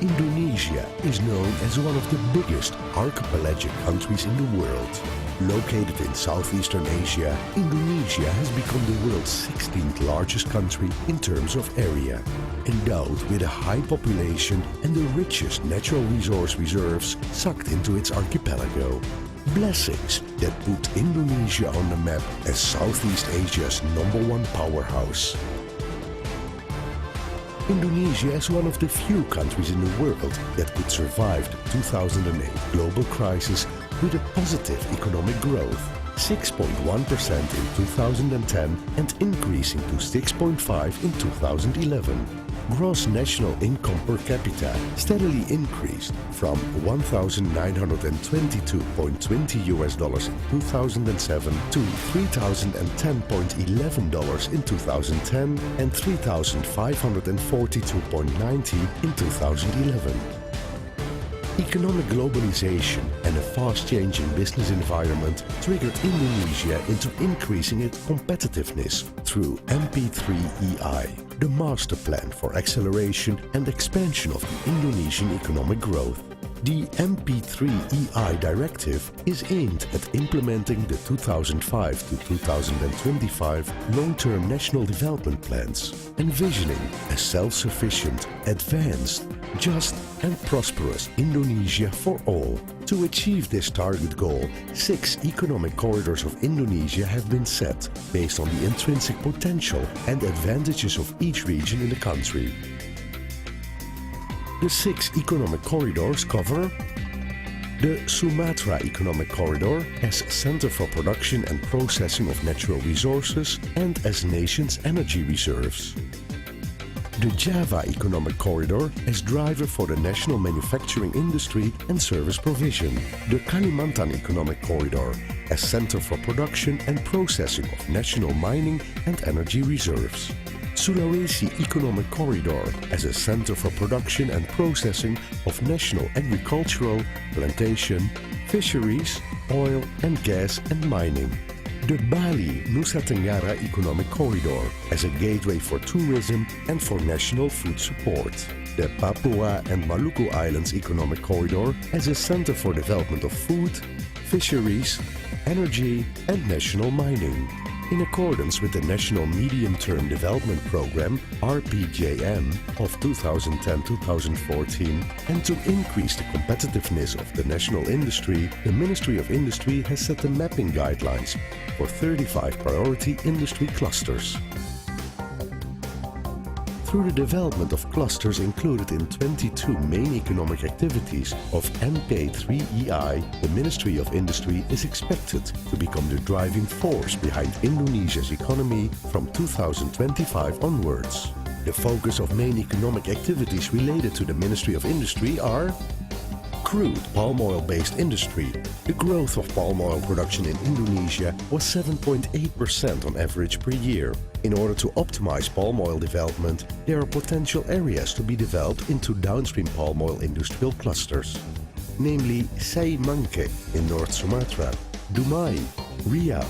Indonesia is known as one of the biggest archipelagic countries in the world. Located in Southeastern Asia, Indonesia has become the world's 16th largest country in terms of area. Endowed with a high population and the richest natural resource reserves sucked into its archipelago. Blessings that put Indonesia on the map as Southeast Asia's #1 powerhouse. Indonesia is one of the few countries in the world that could survive the 2008 global crisis with a positive economic growth, 6.1% in 2010 and increasing to 6.5% in 2011. Gross national income per capita steadily increased from $1,922.20 in 2007 to $3,010.11 in 2010 and $3,542.90 in 2011. Economic globalization and a fast-changing business environment triggered Indonesia into increasing its competitiveness through MP3EI, the master plan for acceleration and expansion of the Indonesian economic growth. The MP3EI directive is aimed at implementing the 2005 to 2025 long-term national development plans, envisioning a self-sufficient, advanced, just and prosperous Indonesia for all. To achieve this target goal, 6 economic corridors of Indonesia have been set based on the intrinsic potential and advantages of each region in the country. The 6 economic corridors cover the Sumatra Economic Corridor as center for production and processing of natural resources and as nation's energy reserves. The Java Economic Corridor as driver for the national manufacturing industry and service provision. The Kalimantan Economic Corridor as center for production and processing of national mining and energy reserves. Sulawesi Economic Corridor as a center for production and processing of national agricultural, plantation, fisheries, oil and gas and mining. The Bali Nusa Tenggara Economic Corridor as a gateway for tourism and for national food support. The Papua and Maluku Islands Economic Corridor as a center for development of food, fisheries, energy and national mining. In accordance with the National Medium-Term Development Program (RPJM) of 2010-2014 and to increase the competitiveness of the national industry, the Ministry of Industry has set the mapping guidelines for 35 priority industry clusters. Through the development of clusters included in 22 main economic activities of MP3EI, the Ministry of Industry is expected to become the driving force behind Indonesia's economy from 2025 onwards. The focus of main economic activities related to the Ministry of Industry are crude palm oil-based industry. The growth of palm oil production in Indonesia was 7.8% on average per year. In order to optimize palm oil development, there are potential areas to be developed into downstream palm oil industrial clusters, namely Sai Mangke in North Sumatra, Dumai, Riau,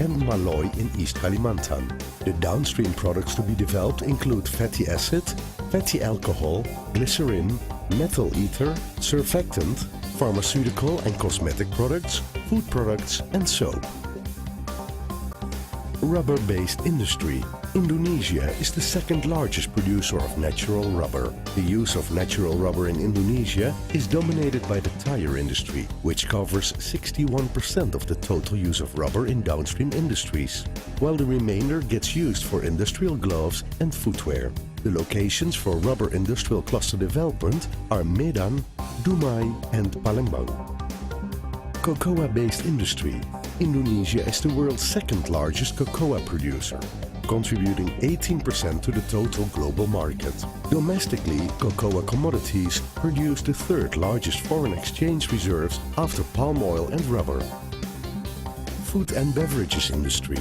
and Malloy in East Kalimantan. The downstream products to be developed include fatty acid, fatty alcohol, glycerin, methyl ether, surfactant, pharmaceutical and cosmetic products, food products, and soap. Rubber-based industry. Indonesia is the second largest producer of natural rubber. The use of natural rubber in Indonesia is dominated by the tire industry, which covers 61% of the total use of rubber in downstream industries, while the remainder gets used for industrial gloves and footwear. The locations for rubber industrial cluster development are Medan, Dumai and Palembang. Cocoa-based industry. Indonesia is the world's second largest cocoa producer, contributing 18% to the total global market. Domestically, cocoa commodities produce the third largest foreign exchange reserves after palm oil and rubber. Food and beverages industry.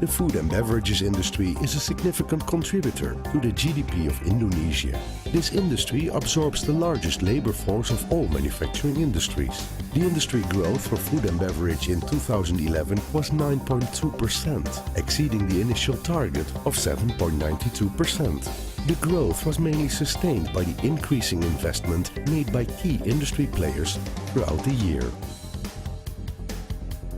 The food and beverages industry is a significant contributor to the GDP of Indonesia. This industry absorbs the largest labor force of all manufacturing industries. The industry growth for food and beverage in 2011 was 9.2%, exceeding the initial target of 7.92%. The growth was mainly sustained by the increasing investment made by key industry players throughout the year.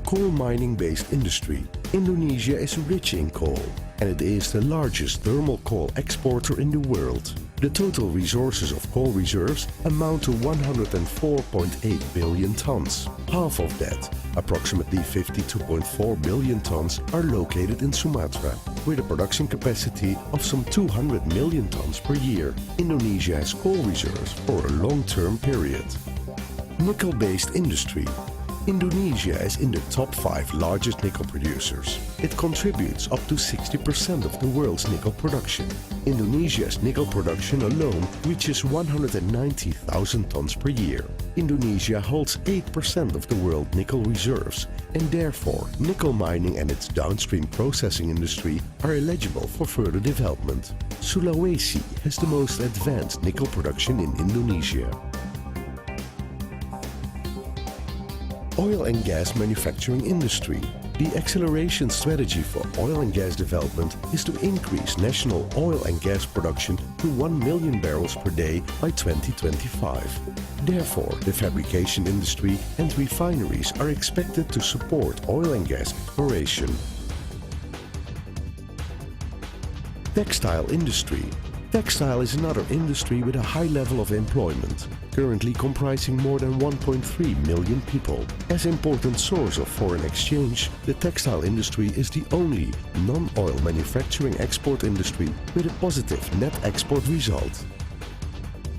Coal mining-based industry. Indonesia is rich in coal, and it is the largest thermal coal exporter in the world. The total resources of coal reserves amount to 104.8 billion tons. Half of that, approximately 52.4 billion tons, are located in Sumatra, with a production capacity of some 200 million tons per year. Indonesia has coal reserves for a long-term period. Nickel-based industry. Indonesia is in the top 5 largest nickel producers. It contributes up to 60% of the world's nickel production. Indonesia's nickel production alone reaches 190,000 tons per year. Indonesia holds 8% of the world nickel reserves, and therefore nickel mining and its downstream processing industry are eligible for further development. Sulawesi has the most advanced nickel production in Indonesia. Oil and gas manufacturing industry. The acceleration strategy for oil and gas development is to increase national oil and gas production to 1 million barrels per day by 2025. Therefore, the fabrication industry and refineries are expected to support oil and gas exploration. Textile industry. Textile is another industry with a high level of employment, currently comprising more than 1.3 million people. As important source of foreign exchange, the textile industry is the only non-oil manufacturing export industry with a positive net export result.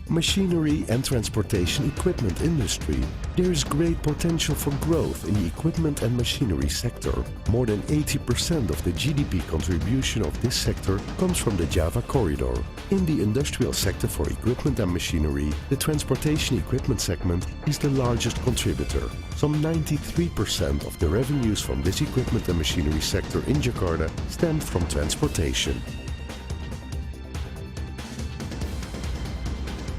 Machinery and transportation equipment industry. There is great potential for growth in the equipment and machinery sector. More than 80% of the GDP contribution of this sector comes from the Java corridor. In the industrial sector for equipment and machinery, the transportation equipment segment is the largest contributor. Some 93% of the revenues from this equipment and machinery sector in Jakarta stem from transportation.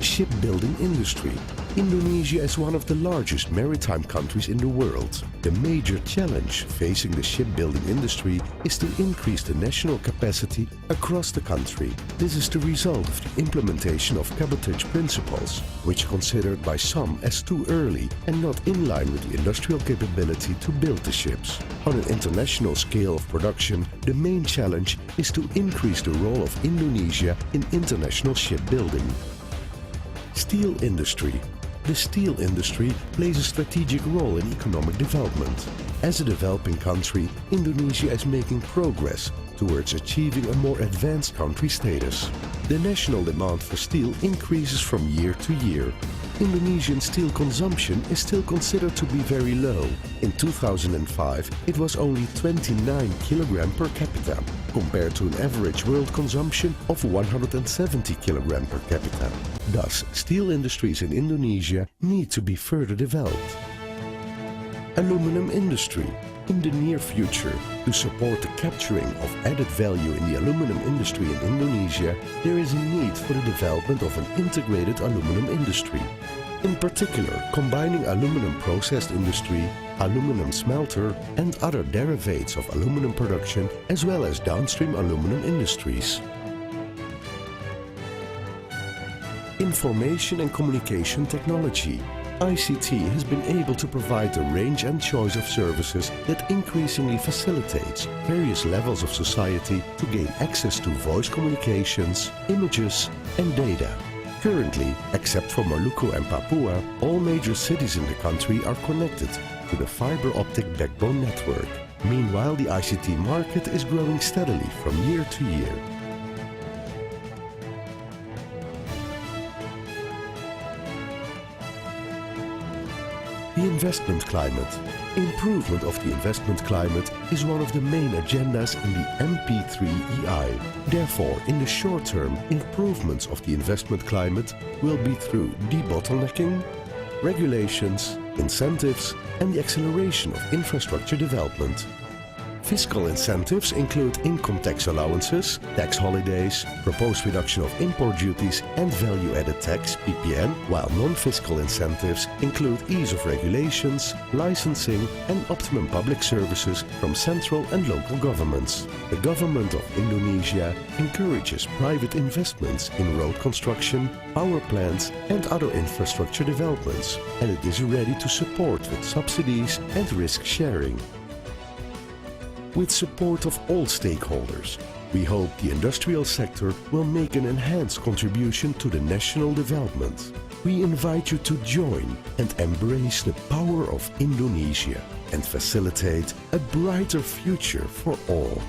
Shipbuilding industry. Indonesia is one of the largest maritime countries in the world. The major challenge facing the shipbuilding industry is to increase the national capacity across the country. This is the result of the implementation of cabotage principles, which are considered by some as too early and not in line with the industrial capability to build the ships. On an international scale of production, the main challenge is to increase the role of Indonesia in international shipbuilding. Steel industry. The steel industry plays a strategic role in economic development. As a developing country, Indonesia is making progress towards achieving a more advanced country status. The national demand for steel increases from year to year. Indonesian steel consumption is still considered to be very low. In 2005, it was only 29 kg per capita, compared to an average world consumption of 170 kg per capita. Thus, steel industries in Indonesia need to be further developed. Aluminum industry. In the near future, to support the capturing of added value in the aluminum industry in Indonesia, there is a need for the development of an integrated aluminum industry. In particular, combining aluminum processed industry, aluminum smelter and other derivatives of aluminum production, as well as downstream aluminum industries. Information and communication technology. ICT has been able to provide a range and choice of services that increasingly facilitates various levels of society to gain access to voice communications, images and data. Currently, except for Maluku and Papua, all major cities in the country are connected to the fiber optic backbone network. Meanwhile, the ICT market is growing steadily from year to year. The investment climate. Improvement of the investment climate is one of the main agendas in the MP3EI. Therefore, in the short term, improvements of the investment climate will be through debottlenecking, regulations, incentives and the acceleration of infrastructure development. Fiscal incentives include income tax allowances, tax holidays, proposed reduction of import duties and value-added tax (PPN), while non-fiscal incentives include ease of regulations, licensing and optimum public services from central and local governments. The government of Indonesia encourages private investments in road construction, power plants and other infrastructure developments, and it is ready to support with subsidies and risk sharing. With support of all stakeholders, we hope the industrial sector will make an enhanced contribution to the national development. We invite you to join and embrace the power of Indonesia and facilitate a brighter future for all.